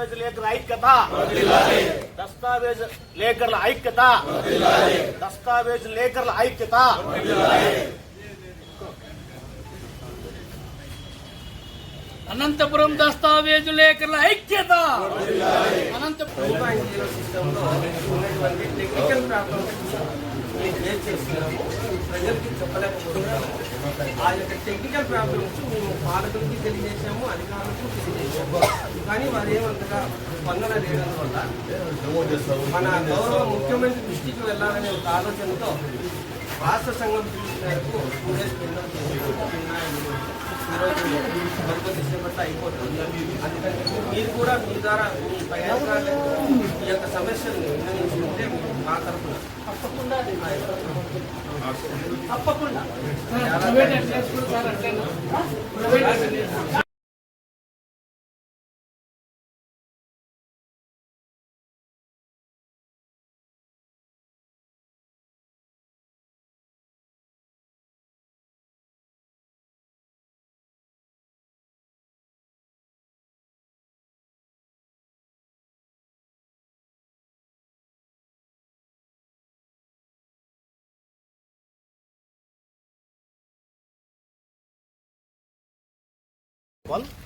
దస్తావేజ్ లేఖల ఐక్యత, దస్తావేజ్ లేఖల ఐక్యత, దస్తావేజ్ లేఖల ఐక్యత. అనంతపురం దస్తావేజు లేఖల ఐక్యత. అనంతపురం ప్రజలకి చెప్పలేకపోతున్నాము. ఆ యొక్క టెక్నికల్ ప్రాబ్లమ్స్ మేము పాలకులకి తెలియజేసాము, అధికారులకు తెలియజేసాము. కానీ వారు ఏమంతగా స్పందన లేడం వల్ల మన గౌరవ ముఖ్యమంత్రి దృష్టికి వెళ్ళాలనే ఒక ఆలోచనతో రాష్ట్ర సంఘం మేరకు 2 days మరికొద్ది సేపట్లో అయిపోతుంది. అందుకని మీరు కూడా మీ ద్వారా మీ పై అధికారులకు ఈ యొక్క సమస్యలను విన్నవించుకుంటే మా తరఫున తప్పకుండా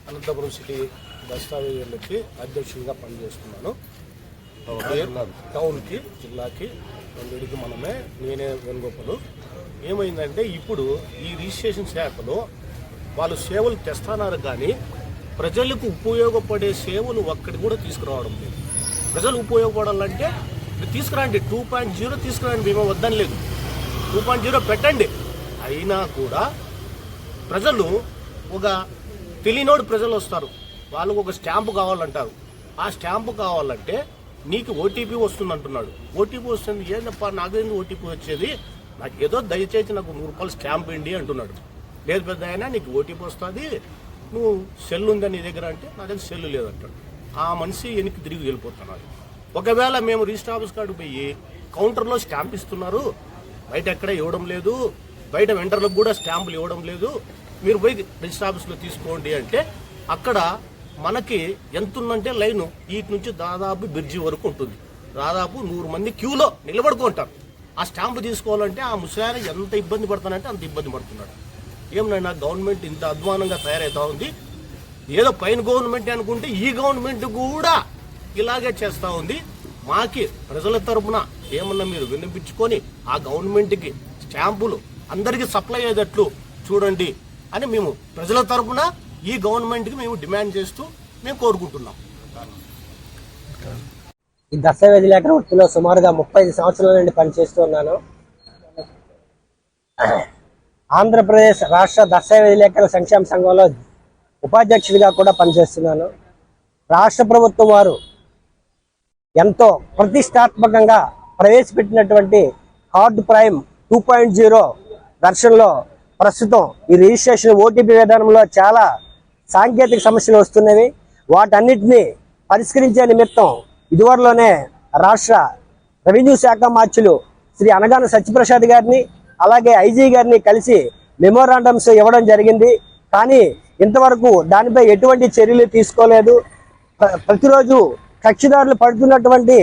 అనంతపురం సిటీ దస్తావేజులకి అధ్యక్షుడిగా పనిచేస్తున్నాను. టౌన్కి, జిల్లాకి రెండింటికి నేనే వేణుగోపాలు. ఏమైందంటే ఇప్పుడు ఈ రిజిస్ట్రేషన్ శాఖలో వాళ్ళు సేవలు తెస్తున్నారు, కానీ ప్రజలకు ఉపయోగపడే సేవలు ఒక్కటి కూడా తీసుకురావడం లేదు. ప్రజలు ఉపయోగపడాలంటే తీసుకురండి, 2.0 తీసుకురండి, మేము వద్దని లేదు, 2.0 పెట్టండి. అయినా కూడా ప్రజలు ఒక తెలియనోడు ప్రజలు వస్తారు, వాళ్ళకు ఒక స్టాంపు కావాలంటారు. ఆ స్టాంపు కావాలంటే నీకు ఓటీపీ వస్తుంది అంటున్నాడు. ఓటీపీ వస్తుంది, ఏంటప్ప నాకేంది ఓటీపీ వచ్చేది, నాకు ఏదో దయచేసి నాకు 100 రూపాయలు స్టాంప్ ఇండి అంటున్నాడు. లేదు పెద్ద అయినా నీకు ఓటీపీ వస్తుంది, నువ్వు సెల్ ఉందా నీ దగ్గర అంటే నా దగ్గర సెల్ లేదంటాడు. ఆ మనిషి వెనక్కి తిరిగి వెళ్ళిపోతున్నాడు. ఒకవేళ మేము రిజిస్టర్ ఆఫీస్ కాడికి పోయి కౌంటర్లో స్టాంప్ ఇస్తున్నారు, బయట ఎక్కడ ఇవ్వడం లేదు, బయట వెంటర్లకు కూడా స్టాంపులు ఇవ్వడం లేదు, మీరు పోయి రిజిస్టర్ ఆఫీస్లో తీసుకోండి అంటే అక్కడ మనకి ఎంత ఉందంటే లైను ఈటి నుంచి దాదాపు బ్రిడ్జి వరకు ఉంటుంది. దాదాపు 100 మంది క్యూలో నిలబడుకుంటారు. ఆ స్టాంపు తీసుకోవాలంటే ఆ ముసలాయన ఎంత ఇబ్బంది పడతానంటే అంత ఇబ్బంది పడుతున్నాడు. ఏమన్నా గవర్నమెంట్ ఇంత అధ్వానంగా తయారవుతా ఉంది. ఏదో పైన గవర్నమెంట్ అనుకుంటే ఈ గవర్నమెంట్ కూడా ఇలాగే చేస్తూ ఉంది. మాకి ప్రజల తరపున ఏమన్నా మీరు వినిపించుకొని ఆ గవర్నమెంట్కి స్టాంపులు అందరికీ సప్లై అయ్యేటట్లు చూడండి అని మేము ప్రజల తరపున ఈ గవర్నమెంట్కి మేము డిమాండ్ చేస్తూ మేము కోరుకుంటున్నాం. ఈ దస్తావేజీ లేఖల వృత్తిలో సుమారుగా 35 సంవత్సరాల నుండి పనిచేస్తున్నాను. ఆంధ్రప్రదేశ్ రాష్ట్ర దస్తావేజీ లేఖల సంక్షేమ సంఘంలో ఉపాధ్యక్షుడిగా కూడా పనిచేస్తున్నాను. రాష్ట్ర ప్రభుత్వం వారు ఎంతో ప్రతిష్టాత్మకంగా ప్రవేశపెట్టినటువంటి కార్డు ప్రైమ్ 2.0 వెర్షన్లో ప్రస్తుతం ఈ రిజిస్ట్రేషన్ ఓటీపీ విధానంలో చాలా సాంకేతిక సమస్యలు వస్తున్నవి. వాటన్నిటిని పరిష్కరించే నిమిత్తం ఇదివరలోనే రాష్ట్ర రెవెన్యూ శాఖ మార్చులు శ్రీ అనగాన సత్యప్రసాద్ గారిని అలాగే ఐజీ గారిని కలిసి మెమోరాండమ్స్ ఇవ్వడం జరిగింది. కానీ ఇంతవరకు దానిపై ఎటువంటి చర్యలు తీసుకోలేదు. ప్రతిరోజు కక్షిదారులు పడుతున్నటువంటి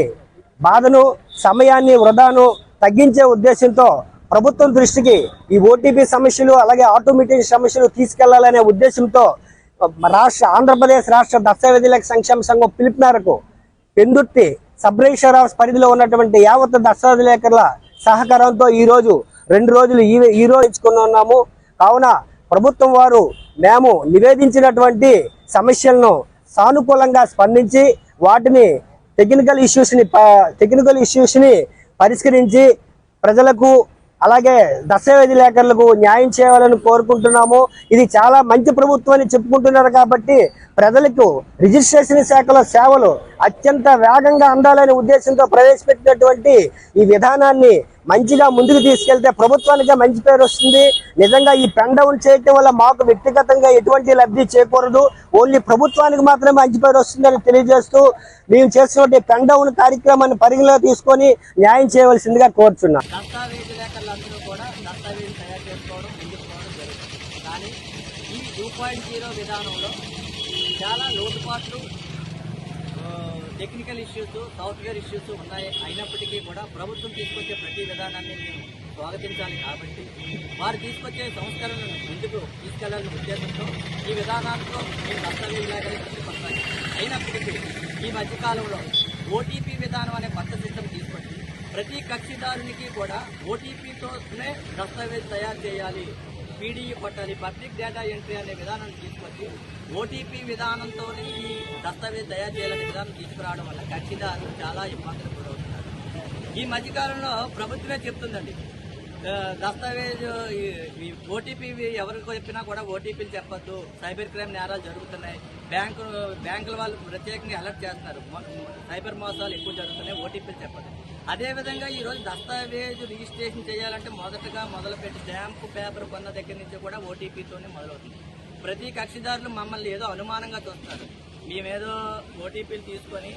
బాధను, సమయాన్ని, వృధాను తగ్గించే ఉద్దేశంతో ప్రభుత్వం దృష్టికి ఈ ఓటీపీ సమస్యలు అలాగే ఆటోమేటిక్ సమస్యలు తీసుకెళ్లాలనే ఉద్దేశంతో ఆంధ్రప్రదేశ్ రాష్ట్ర దస్తావేజీల సంక్షేమ సంఘం పిలుపు మేరకు పెందుర్తి సబ్ రిజిస్టర్ ఆఫీస్ పరిధిలో ఉన్నటువంటి యావత్ దస్తావేజీల సహకారంతో ఈ రోజు 2 రోజులు ఈ రోజు ఇచ్చుకుని ఉన్నాము. కావున ప్రభుత్వం వారు మేము నివేదించినటువంటి సమస్యలను సానుకూలంగా స్పందించి వాటిని టెక్నికల్ ఇష్యూస్ ని పరిష్కరించి ప్రజలకు అలాగే దస్తావేజీ లేఖలకు న్యాయం చేయాలని కోరుకుంటున్నాము. ఇది చాలా మంచి ప్రభుత్వం అని చెప్పుకుంటున్నారు కాబట్టి ప్రజలకు రిజిస్ట్రేషన్ శాఖలో సేవలు అత్యంత వేగంగా అందాలనే ఉద్దేశంతో ప్రవేశపెట్టినటువంటి ఈ విధానాన్ని మంచిగా ముందుకు తీసుకెళ్తే ప్రభుత్వానికి మంచి పేరు వస్తుంది. నిజంగా ఈ పెన్ డౌన్ చేయటం వల్ల మాకు వ్యక్తిగతంగా ఎటువంటి లబ్ధి చేకూరదు, ఓన్లీ ప్రభుత్వానికి మాత్రమే మంచి పేరు వస్తుందని తెలియజేస్తూ మేము చేస్తున్న పెన్ డౌన్ కార్యక్రమాన్ని పరిగణలో తీసుకొని న్యాయం చేయవలసిందిగా కోరుచున్నాం. దస్తావేజీ లేఖలందరూ కూడా దస్తావేజీ తయారు చేసుకోవడం జరుగుతుంది. కానీ ఈ 2.0 విధానంలో చాలా లోటుపాట్లు టెక్నికల్ ఇష్యూస్, సాఫ్ట్వేర్ ఇష్యూస్ ఉన్నాయి. అయినప్పటికీ కూడా ప్రభుత్వం తీసుకొచ్చే ప్రతి విధానాన్ని మేము స్వాగతించాలి. కాబట్టి వారు తీసుకొచ్చే సంస్కరణలను ముందుకు తీసుకెళ్లాలనే ఉద్దేశంతో ఈ విధానాలతో మేము దస్తావేజీలాగా కొనసాగించాం. అయినప్పటికీ ఈ మధ్యకాలంలో ఓటీపీ విధానం అనే కొత్త సిస్టమ్ తీసుకొచ్చి ప్రతి కక్షిదారునికి కూడా ఓటీపీతోనే దస్తావేజ్ తయారు చేయాలి, పీడీఈ కొట్టాలి, పబ్లిక్ డేటా ఎంట్రీ అనే విధానాన్ని తీసుకొచ్చి ఓటీపీ విధానంతోనే ఈ దస్తావేజ్ తయారు చేయాలనే విధానం తీసుకురావడం వల్ల కక్షిదారులు చాలా ఇబ్బందులు గురవుతున్నారు. ఈ మధ్యకాలంలో ప్రభుత్వమే చెప్తుందండి, దస్తావేజ్ ఈ ఓటీపీ ఎవరికి చెప్పినా కూడా ఓటీపీలు చెప్పొద్దు, సైబర్ క్రైమ్ నేరాలు జరుగుతున్నాయి, బ్యాంకుల వాళ్ళు ప్రత్యేకంగా అలర్ట్ చేస్తున్నారు, సైబర్ మోసాలు ఎక్కువ జరుగుతున్నాయి, ఓటీపీలు చెప్పొద్దు. అదేవిధంగా ఈరోజు దస్తావేజ్ రిజిస్ట్రేషన్ చేయాలంటే మొదలుపెట్టి స్టాంపు పేపర్ కొన్న దగ్గర నుంచి కూడా ఓటీపీతోనే మొదలవుతుంది. ప్రతి కక్షిదారులు మమ్మల్ని ఏదో అనుమానంగా చూస్తున్నారు. మేమేదో ఓటీపీలు తీసుకొని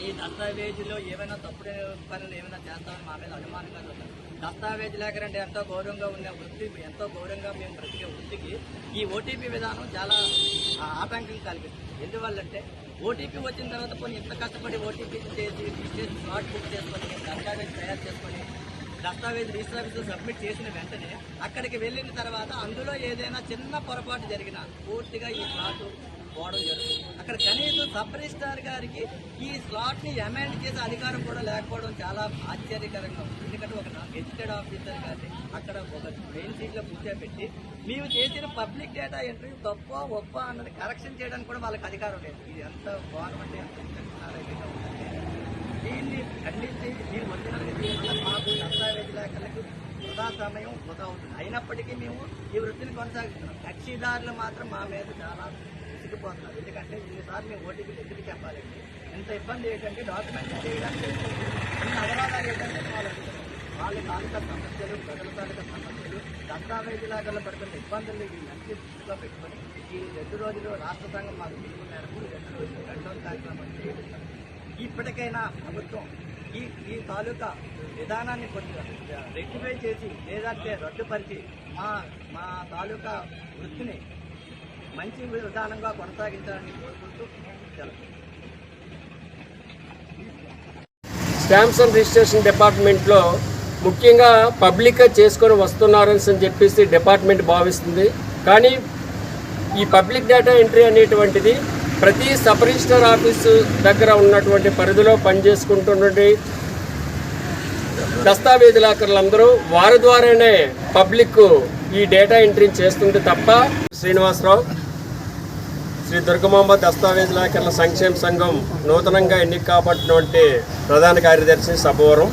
ఈ దస్తావేజీలో ఏమైనా తప్పుడు పనులు ఏమైనా చేస్తామని మా మీద అనుమానంగా చూస్తారు. దస్తావేజ్ లేకరంటే ఎంతో గౌరవంగా ఉన్న వృత్తి, ఎంతో గౌరవంగా మేము బ్రతికే వృత్తికి ఈ ఓటీపీ విధానం చాలా ఆటంకం కలిగిస్తుంది. ఎందువల్లంటే ఓటీపీ వచ్చిన తర్వాత కొన్ని ఇంత కష్టపడి ఓటీపీ చేసి రిజిస్ట్రేషన్ స్లాట్ బుక్ చేసుకొని దస్తావేజ్ తయారు చేసుకొని దస్తావేజ్ రిజిస్టర్ ఆఫీస్లో సబ్మిట్ చేసిన వెంటనే అక్కడికి వెళ్ళిన తర్వాత అందులో ఏదైనా చిన్న పొరపాటు జరిగినా పూర్తిగా ఈ స్లాట్ పోవడం జరుగుతుంది. అక్కడ కనీసం సబ్ రిజిస్ట్రార్ గారికి ఈ స్లాట్ని అమెండ్ చేసే అధికారం కూడా లేకపోవడం చాలా ఆశ్చర్యకరంగా ఉంది. ఎందుకంటే ఒక గెజిటెడ్ ఆఫీసర్ గారిని అక్కడ ఒక మెయిన్ సీట్లో కూర్చోబెట్టి మేము చేసిన పబ్లిక్ డేటా ఎంట్రీ తప్ప ఒప్ప అన్నది కరెక్షన్ చేయడానికి కూడా వాళ్ళకి అధికారం లేదు. ఇది ఎంత గవర్నమెంట్ ఎంత అనారోగ్యంగా ఉందంటే దీన్ని ఖండించి దీని వచ్చిన మాకు దస్తావేజ్ లేఖలకు వృధా సమయం వృధా అవుతుంది. అయినప్పటికీ మేము ఈ వృత్తిని కొనసాగిస్తున్నాం. కక్షిదారులు మాత్రం మా మీద చాలా విసిగిపోతున్నారు. ఎందుకంటే ఇన్నిసార్లు మేము ఓటీపీలు ఎందుకు చెప్పాలండి, ఎంత ఇబ్బంది ఏంటంటే డాక్యుమెంట్ చేయడానికి అన్ని అవరోధాలు ఏంటంటే వాళ్ళ తాలూకా సమస్యలు, ప్రజల తాలూకా సమస్యలు, దస్తావేజీలాగా పడుతున్న ఇబ్బందులు మంచి దృష్టిలో పెట్టుకొని ఈ 2 రోజులు రాష్ట్ర సంఘం మాకు పిలుపు మేరకు 2 రోజులు రెండవ కార్యక్రమం చేపట్టారు. ఇప్పటికైనా ప్రభుత్వం ఈ తాలూకా విధానాన్ని కొంచెం రెక్టిఫై చేసి లేదంటే రద్దుపరిచి మా తాలూకా వృత్తిని మంచి విధానంగా కొనసాగించాలని కోరుకుంటూ సెలవు. స్టాంప్స్ అండ్ రిజిస్ట్రేషన్ డిపార్ట్మెంట్లో ముఖ్యంగా పబ్లిక్గా చేసుకొని వస్తున్నారని చెప్పేసి డిపార్ట్మెంట్ భావిస్తుంది. కానీ ఈ పబ్లిక్ డేటా ఎంట్రీ అనేటువంటిది ప్రతి సబ్ రిజిస్టర్ ఆఫీసు దగ్గర ఉన్నటువంటి పరిధిలో పనిచేసుకుంటున్నటువంటి దస్తావేజీలాకర్లందరూ వారి ద్వారానే పబ్లిక్ ఈ డేటా ఎంట్రీ చేస్తుంది తప్ప శ్రీనివాసరావు, శ్రీ దుర్గమాంబ దస్తావేజీలాకర్ల సంక్షేమ సంఘం నూతనంగా ఎన్నిక కాబట్టినటువంటి ప్రధాన కార్యదర్శి సభవరం,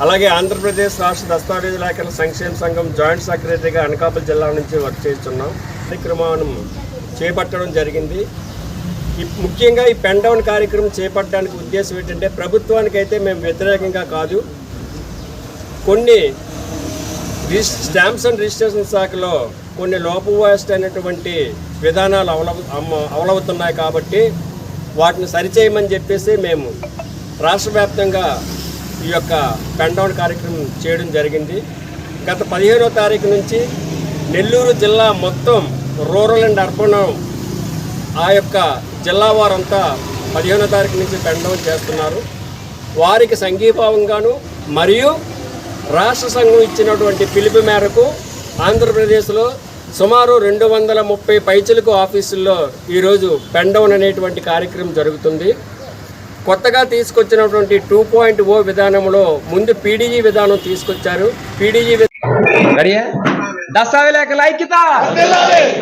అలాగే ఆంధ్రప్రదేశ్ రాష్ట్ర దస్తావేజీలాకర్ల సంక్షేమ సంఘం జాయింట్ సెక్రటరీగా అనకాపల్లి జిల్లా నుంచి వర్క్ చేస్తున్నాం. కార్యక్రమాన్ని చేపట్టడం జరిగింది. ముఖ్యంగా ఈ పెన్ డౌన్ కార్యక్రమం చేపట్టడానికి ఉద్దేశం ఏంటంటే ప్రభుత్వానికైతే మేము వ్యతిరేకంగా కాదు, కొన్ని స్టాంప్స్ అండ్ రిజిస్ట్రేషన్ శాఖలో కొన్ని లోపభూయిష్టమైనటువంటి విధానాలు అవలవుతున్నాయి. కాబట్టి వాటిని సరిచేయమని చెప్పేసి మేము రాష్ట్ర వ్యాప్తంగా ఈ యొక్క పెన్ డౌన్ కార్యక్రమం చేయడం జరిగింది. గత 15వ తారీఖు నుంచి నెల్లూరు జిల్లా మొత్తం రూరల్ అండ్ అర్బన్ ఆ యొక్క జిల్లా వారంతా 15వ తారీఖు నుంచి పెన్ డౌన్ చేస్తున్నారు. వారికి సంఘీభావంగాను మరియు రాష్ట్ర సంఘం ఇచ్చినటువంటి పిలుపు మేరకు ఆంధ్రప్రదేశ్లో సుమారు 230 పైచిలకు ఆఫీసుల్లో ఈరోజు పెన్ డౌన్ అనేటువంటి కార్యక్రమం జరుగుతుంది. కొత్తగా తీసుకొచ్చినటువంటి 2.0 విధానంలో ముందు పీడీజీ విధానం తీసుకొచ్చారు. పీడీజీ దస్తావేజీల ఐక్యత,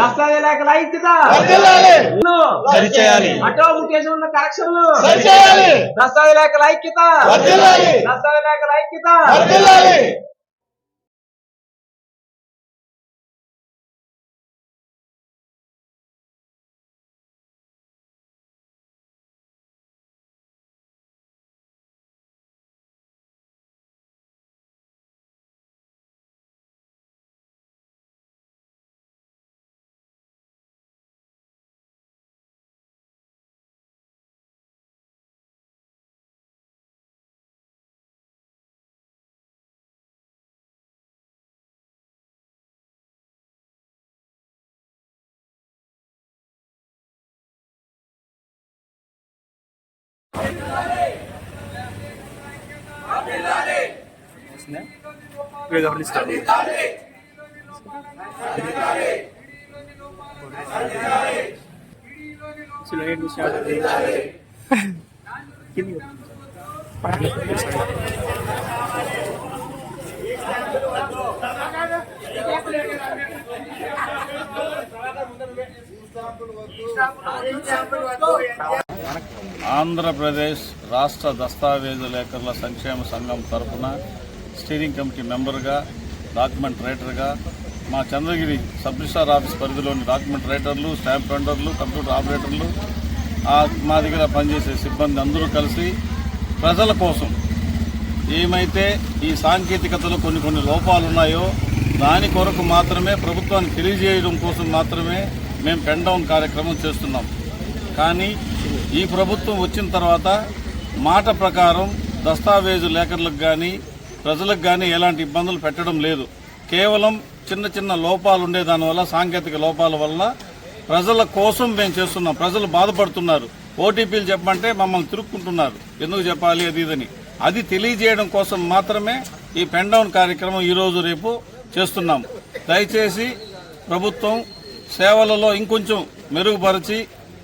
దస్తావేజీల ఐక్యత, అటో ముఖేష్ ఉన్న కరెక్షన్లు, దస్తావేజీల ఐక్యత, దస్తావేజీల ఐక్యత. ఆంధ్రప్రదేశ్ రాష్ట్ర దస్తావేజు లేఖరుల సంక్షేమ సంఘం తరఫున స్టీరింగ్ కమిటీ మెంబర్గా, డాక్యుమెంట్ రైటర్గా మా చంద్రగిరి సబ్ రిజిస్ట్రార్ ఆఫీస్ పరిధిలోని డాక్యుమెంట్ రైటర్లు, స్టాంప్ వెండర్లు, కంప్యూటర్ ఆపరేటర్లు, మా దగ్గర పనిచేసే సిబ్బంది అందరూ కలిసి ప్రజల కోసం ఏమైతే ఈ సాంకేతికతలో కొన్ని లోపాలు ఉన్నాయో దాని కొరకు మాత్రమే ప్రభుత్వానికి తెలియజేయడం కోసం మాత్రమే మేము పెన్ డౌన్ కార్యక్రమం చేస్తున్నాం. కానీ ఈ ప్రభుత్వం వచ్చిన తర్వాత మాట ప్రకారం దస్తావేజు లేఖర్లకు కానీ ప్రజలకు కానీ ఎలాంటి ఇబ్బందులు పెట్టడం లేదు. కేవలం చిన్న లోపాలు ఉండే దానివల్ల, సాంకేతిక లోపాల వల్ల ప్రజల కోసం మేము చేస్తున్నాం. ప్రజలు బాధపడుతున్నారు. ఓటీపీలు చెప్పమంటే మమ్మల్ని తిరుక్కుంటున్నారు, ఎందుకు చెప్పాలి అది ఇదని. అది తెలియజేయడం కోసం మాత్రమే ఈ పెన్ డౌన్ కార్యక్రమం ఈరోజు రేపు చేస్తున్నాం. దయచేసి ప్రభుత్వం సేవలలో ఇంకొంచెం మెరుగుపరిచి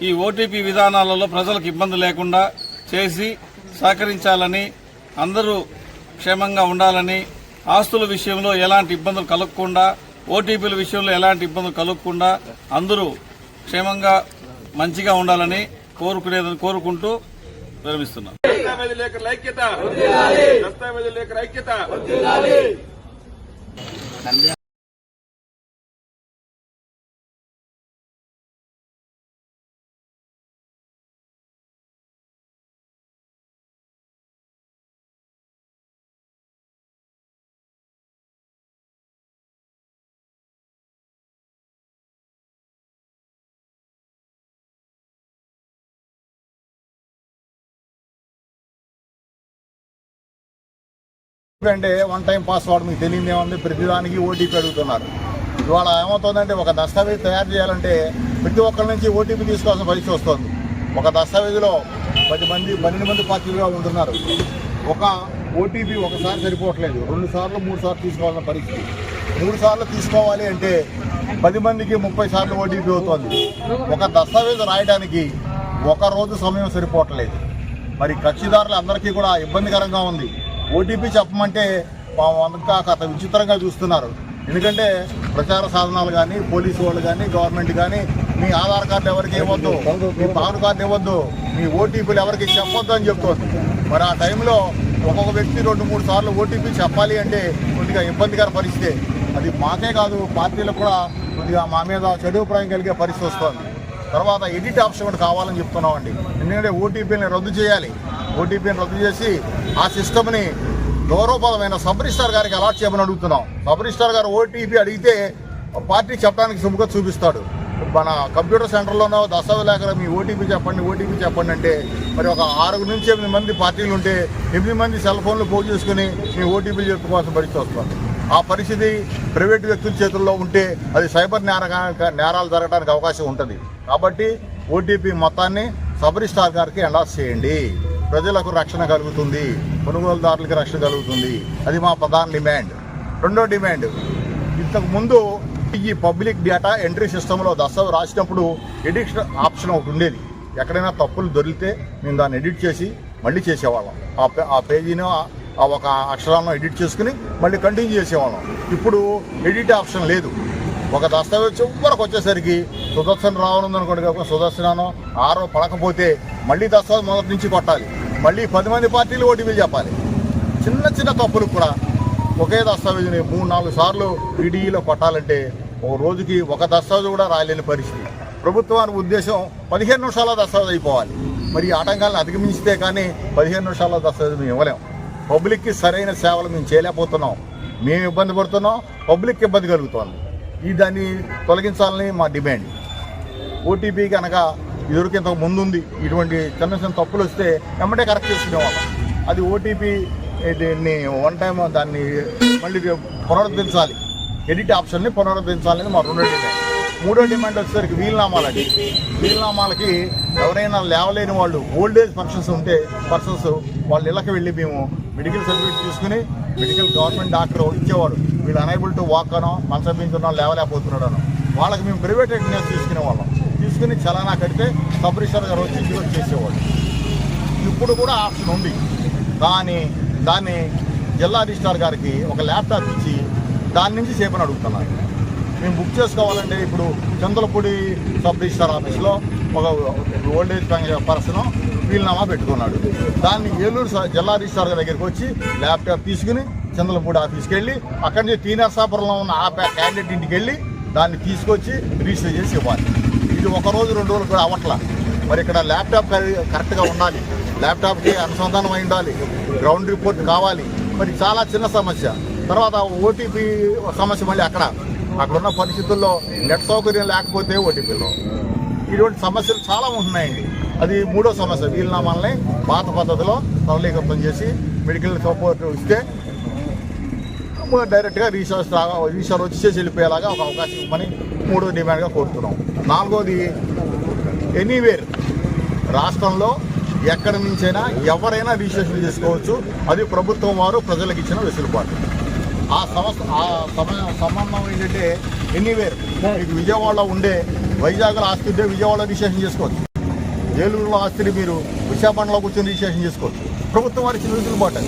ఈ ఓటీపీ విధానాలలో ప్రజలకు ఇబ్బంది లేకుండా చేసి సహకరించాలని, అందరూ క్షేమంగా ఉండాలని, ఆస్తుల విషయంలో ఎలాంటి ఇబ్బందులు కలగకుండా, ఓటీపీల విషయంలో ఎలాంటి ఇబ్బందులు కలగకుండా అందరూ క్షేమంగా మంచిగా ఉండాలని కోరుకుంటూ విరమిస్తున్నాం. అంటే వన్ టైం పాస్వర్డ్ మీకు తెలియదు ఏముంది, ప్రతిదానికి ఓటీపీ అడుగుతున్నారు. ఇవాళ ఏమవుతుందంటే ఒక దస్తావేజ్ తయారు చేయాలంటే ప్రతి ఒక్కరి నుంచి ఓటీపీ తీసుకోవాల్సిన పరిస్థితి వస్తుంది. ఒక దస్తావేజులో 12 మంది పార్టీలుగా ఉంటున్నారు. ఒక ఓటీపీ ఒకసారి సరిపోవట్లేదు, 2 సార్లు 3 సార్లు తీసుకోవాల్సిన పరిస్థితి. 3 సార్లు తీసుకోవాలి అంటే 10 మందికి 30 సార్లు ఓటీపీ అవుతుంది. ఒక దస్తావేజు రాయడానికి 1 రోజు సమయం సరిపోవట్లేదు. మరి కక్షిదారులు అందరికీ కూడా ఇబ్బందికరంగా ఉంది. ఓటీపీ చెప్పమంటే అంతా కథ విచిత్రంగా చూస్తున్నారు. ఎందుకంటే ప్రచార సాధనాలు కానీ, పోలీసు వాళ్ళు కానీ, గవర్నమెంట్ కానీ మీ ఆధార్ కార్డు ఎవరికి ఇవ్వద్దు, మీ పాన్ కార్డు ఇవ్వద్దు, మీ ఓటీపీలు ఎవరికి చెప్పొద్దు అని చెప్తోంది. మరి ఆ టైంలో ఒక్కొక్క వ్యక్తి 2-3 సార్లు ఓటీపీ చెప్పాలి అంటే కొద్దిగా ఇబ్బందికర పరిస్థితి. అది మాకే కాదు, పార్టీలకు కూడా కొద్దిగా మా మీద చెడు అభిప్రాయం కలిగే పరిస్థితి వస్తుంది. తర్వాత ఎడిట్ ఆప్షన్ కూడా కావాలని చెప్తున్నామండి. ఎందుకంటే ఓటీపీని రద్దు చేయాలి. ఓటీపీని రద్దు చేసి ఆ సిస్టమ్ని గౌరవపదమైన సబ్ రిజిస్ట్రార్ గారికి అలాట్ చేయమని అడుగుతున్నాం. సబ్ రిజిస్ట్రార్ గారు ఓటీపీ అడిగితే పార్టీ చెప్పడానికి సుముఖత చూపిస్తాడు. మన కంప్యూటర్ సెంటర్లోనో దస్తావేజ్ లేఖ మీ ఓటీపీ చెప్పండి అంటే మరి ఒక 6 నుంచి 8 మంది పార్టీలు ఉంటే 8 మంది సెల్ ఫోన్లు పోగు చేసుకుని మీ ఓటీపీలు చెప్పుకోవాల్సిన పరిస్థితి వస్తుంది. ఆ పరిస్థితి ప్రైవేటు వ్యక్తుల చేతుల్లో ఉంటే అది సైబర్ నేరాలు జరగడానికి అవకాశం ఉంటుంది. కాబట్టి ఓటీపీ మొత్తాన్ని సబ్ రిజిస్ట్రార్ గారికి అలాట్ చేయండి. ప్రజలకు రక్షణ కలుగుతుంది, కొనుగోలుదారులకి రక్షణ కలుగుతుంది. అది మా ప్రధాన డిమాండ్. రెండో డిమాండ్, ఇంతకుముందు ఈ పబ్లిక్ డేటా ఎంట్రీ సిస్టంలో దస్తావేజ్ రాసినప్పుడు ఎడిట్ ఆప్షన్ ఒకటి ఉండేది. ఎక్కడైనా తప్పులు దొరికితే మేము దాన్ని ఎడిట్ చేసి మళ్ళీ చేసేవాళ్ళం. ఆ పేజీని ఆ ఒక అక్షరాలను ఎడిట్ చేసుకుని మళ్ళీ కంటిన్యూ చేసేవాళ్ళం. ఇప్పుడు ఎడిట్ ఆప్షన్ లేదు. ఒక దస్తావేజ్ చివరికి వచ్చేసరికి సుదర్శన్ రావనుందనుకోండి, కాకుండా సుదర్శనో ఆరో పడకపోతే మళ్ళీ దస్తావేజ్ మొదటి నుంచి కొట్టాలి. మళ్ళీ 10 మంది పార్టీలు ఓటీపీలు చెప్పాలి. చిన్న తప్పులు కూడా ఒకే దస్తావేజుని 3-4 సార్లు పీడీఈలో కొట్టాలంటే ఒక రోజుకి ఒక దస్తావేజ్ కూడా రాయలేని పరిస్థితి. ప్రభుత్వానికి ఉద్దేశం 15 నిమిషాల దస్తావేజ్ అయిపోవాలి. మరి ఈ ఆటంకాలను అధిగమించితే కానీ 15 నిమిషాల దస్తావేజ్ మేము ఇవ్వలేం. పబ్లిక్కి సరైన సేవలు మేము చేయలేకపోతున్నాం. మేము ఇబ్బంది పడుతున్నాం, పబ్లిక్ ఇబ్బంది కలుగుతోంది. దాన్ని తొలగించాలని మా డిమాండ్. ఓటీపీ కనుక ఇదివరకు ఇంతకు ముందు ఉంది, ఇటువంటి చిన్న తప్పులు వస్తే వెంబడే కరెక్ట్ చేసుకునేవాళ్ళం. అది ఓటీపీ దీన్ని వన్ టైం దాన్ని మళ్ళీ పునరుద్ధరించాలి, ఎడిట్ ఆప్షన్ని పునరుద్ధరించాలని మా రెండో డిమాండ్. మూడో డిమాండ్ వచ్చేసరికి వీలునామాలండి. వీలునామాలకి ఎవరైనా లేవలేని వాళ్ళు ఓల్డేజ్ పర్సన్స్ వాళ్ళ ఇళ్ళకి వెళ్ళి మేము మెడికల్ సర్టిఫికేట్ తీసుకుని మెడికల్ గవర్నమెంట్ డాక్టర్ ఇచ్చేవాడు. వీళ్ళు అనైబుల్ టు వాక్ అనో మంచపించున్నా లేవలేకపోతున్నాడు అనో వాళ్ళకి మేము ప్రైవేట్ అటెండెన్స్ తీసుకుని చలానా కడితే సబ్ రిజిస్టర్ గారు వచ్చి ఇంటికి చేసేవాడు. ఇప్పుడు కూడా ఆప్షన్ ఉంది. దాన్ని జిల్లా రిజిస్ట్రార్ గారికి ఒక ల్యాప్టాప్ ఇచ్చి దాని నుంచి చేయమని అడుగుతున్నారు. మేము బుక్ చేసుకోవాలంటే ఇప్పుడు చంద్రపూడి సబ్ రిజిస్ట్రార్ ఆఫీస్లో ఒక ఓల్డేజ్ పర్సన్ వీలునామా పెట్టుకున్నాడు. దాన్ని ఏలూరు జిల్లా రిజిస్ట్రార్ దగ్గరికి వచ్చి ల్యాప్టాప్ తీసుకుని చంద్రపూడి ఆఫీస్కి వెళ్ళి అక్కడి నుంచి తీనర్సాపురంలో ఉన్న ఆ క్యాండిడేట్ ఇంటికి వెళ్ళి దాన్ని తీసుకొచ్చి రిజిస్టర్ చేసి ఇవ్వాలి. ఇది 1 రోజు 2 రోజులు కూడా అవ్వట్లా. మరి ఇక్కడ ల్యాప్టాప్ కరెక్ట్గా ఉండాలి, ల్యాప్టాప్కి అనుసంధానం అయి ఉండాలి, గ్రౌండ్ రిపోర్ట్ కావాలి. మరి చాలా చిన్న సమస్య. తర్వాత ఓటీపీ సమస్య మళ్ళీ అక్కడ ఉన్న పరిస్థితుల్లో నెట్ సౌకర్యం లేకపోతే ఓటీపీలో ఇటువంటి సమస్యలు చాలా ఉంటున్నాయండి. అది మూడో సమస్య. వీలునామాలని పాత పద్ధతిలో సరళీకృతం చేసి మెడికల్ సపోర్ట్ ఇస్తే డైరెక్ట్గా రీసెర్చ్ వచ్చి చేసి వెళ్ళిపోయేలాగా ఒక అవకాశం ఇవ్వమని మూడో డిమాండ్గా కోరుతున్నాం. 4వది ఎనీవేర్ రాష్ట్రంలో ఎక్కడి నుంచైనా ఎవరైనా రిజిస్ట్రేషన్ చేసుకోవచ్చు. అది ప్రభుత్వం వారు ప్రజలకు ఇచ్చిన వెసులుబాటు. ఆ సంబంధం ఏంటంటే ఎనీవేర్ మీకు విజయవాడలో ఉండే వైజాగ్లో ఆస్తి ఉంటే విజయవాడలో రిజిస్ట్రేషన్ చేసుకోవచ్చు. ఏలూరులో ఆస్తిని మీరు విశాఖపట్నంలో కూర్చొని రిజిస్ట్రేషన్ చేసుకోవచ్చు. ప్రభుత్వం వారి ఇచ్చిన వెసులుబాటు.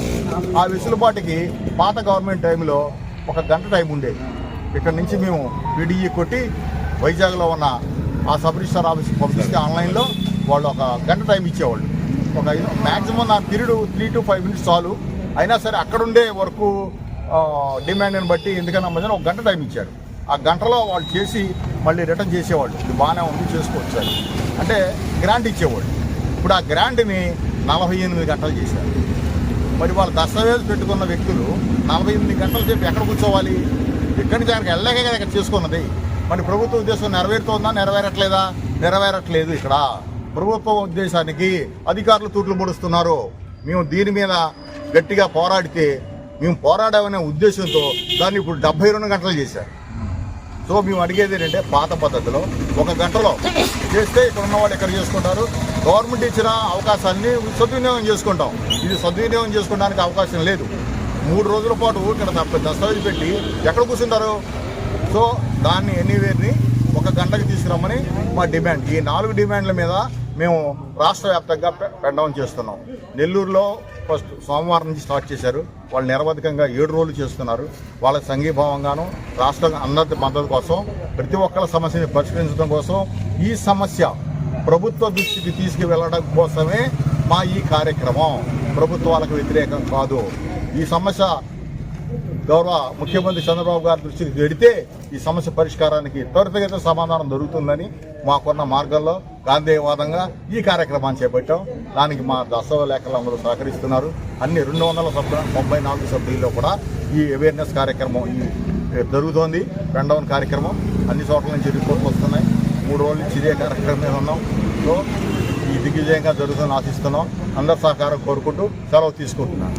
ఆ వెసులుబాటుకి పాత గవర్నమెంట్ టైంలో 1 గంట టైం ఉండేది. ఇక్కడ నుంచి మేము పీడీఈ కొట్టి వైజాగ్లో ఉన్న ఆ సబ్ రిజిస్టర్ ఆఫీస్ పంపిస్తే ఆన్లైన్లో వాళ్ళు 1 గంట టైం ఇచ్చేవాళ్ళు. మ్యాక్సిమం నా పీరియడ్ 3 to 5 minutes చాలు. అయినా సరే అక్కడుండే వర్క్ డిమాండ్ని బట్టి ఎందుకన్నా మధ్యన 1 గంట టైం ఇచ్చారు. ఆ గంటలో వాళ్ళు చేసి మళ్ళీ రిటర్న్ చేసేవాళ్ళు. ఇది బాగానే ఉంది చేసుకోవచ్చు అంటే గ్రాంట్ ఇచ్చేవాళ్ళు. ఇప్పుడు ఆ గ్రాంట్ని 48 గంటలు చేశారు. మరి వాళ్ళు దస్తావేజ్ పెట్టుకున్న వ్యక్తులు 48 గంటలు చెప్పి ఎక్కడ కూర్చోవాలి? ఇక్కడి నుంచి ఆయనకి వెళ్ళలేక కదా ఇక్కడ చేసుకున్నది. మరి ప్రభుత్వ ఉద్దేశం నెరవేరుతోందా? నెరవేరట్లేదు. ఇక్కడ ప్రభుత్వ ఉద్దేశానికి అధికారులు తూట్లు పొడుస్తున్నారు. మేము దీని మీద గట్టిగా పోరాడితే మేము పోరాడామనే ఉద్దేశంతో దాన్ని ఇప్పుడు 72 గంటలు చేశారు. సో మేము అడిగేది ఏంటంటే పాత పద్ధతిలో 1 గంటలో చేస్తే ఇక్కడ ఉన్నవాళ్ళు ఎక్కడ చేసుకుంటారు? గవర్నమెంట్ ఇచ్చిన అవకాశాన్ని సద్వినియోగం చేసుకుంటాం. ఇది సద్వినియోగం చేసుకోవడానికి అవకాశం లేదు. 3 రోజుల పాటు ఇక్కడ దస్తావేజ్ పెట్టి ఎక్కడ కూర్చుంటారు? సో దాన్ని ఎనీవేర్ని 1 గంటకి తీసుకురమ్మని మా డిమాండ్. ఈ 4 డిమాండ్ల మీద మేము రాష్ట్ర వ్యాప్తంగా పెండౌన్ చేస్తున్నాం. నెల్లూరులో ఫస్ట్ సోమవారం నుంచి స్టార్ట్ చేశారు. వాళ్ళు నిరవధికంగా 7 రోజులు చేస్తున్నారు. వాళ్ళకి సంఘీభావంగాను రాష్ట్ర అందరి మద్దతు కోసం ప్రతి ఒక్కరి సమస్యని పరిష్కరించడం కోసం ఈ సమస్య ప్రభుత్వ దృష్టికి తీసుకువెళ్ళడం కోసమే మా ఈ కార్యక్రమం. ప్రభుత్వాలకు వ్యతిరేకం కాదు. ఈ సమస్య గౌరవ ముఖ్యమంత్రి చంద్రబాబు గారి దృష్టికి వెడితే ఈ సమస్య పరిష్కారానికి త్వరితగతిన సమాధానం దొరుకుతుందని మాకున్న మార్గంలో గాంధేయవాదంగా ఈ కార్యక్రమాన్ని చేపట్టాం. దానికి మా దస్తవ లేఖలు అందరూ సహకరిస్తున్నారు. అన్ని 294 సభ్యుల్లో కూడా ఈ అవేర్నెస్ కార్యక్రమం జరుగుతోంది. పెండౌన్ కార్యక్రమం అన్ని చోట్ల నుంచి రిపోర్ట్లు వస్తున్నాయి. 3 రోజుల నుంచి ఇదే కార్యక్రమం మీద ఉన్నాం. సో ఈ దిగ్విజయంగా జరుగుతుందని ఆశిస్తున్నాం. అందరి సహకారం కోరుకుంటూ సెలవు తీసుకుంటున్నాం.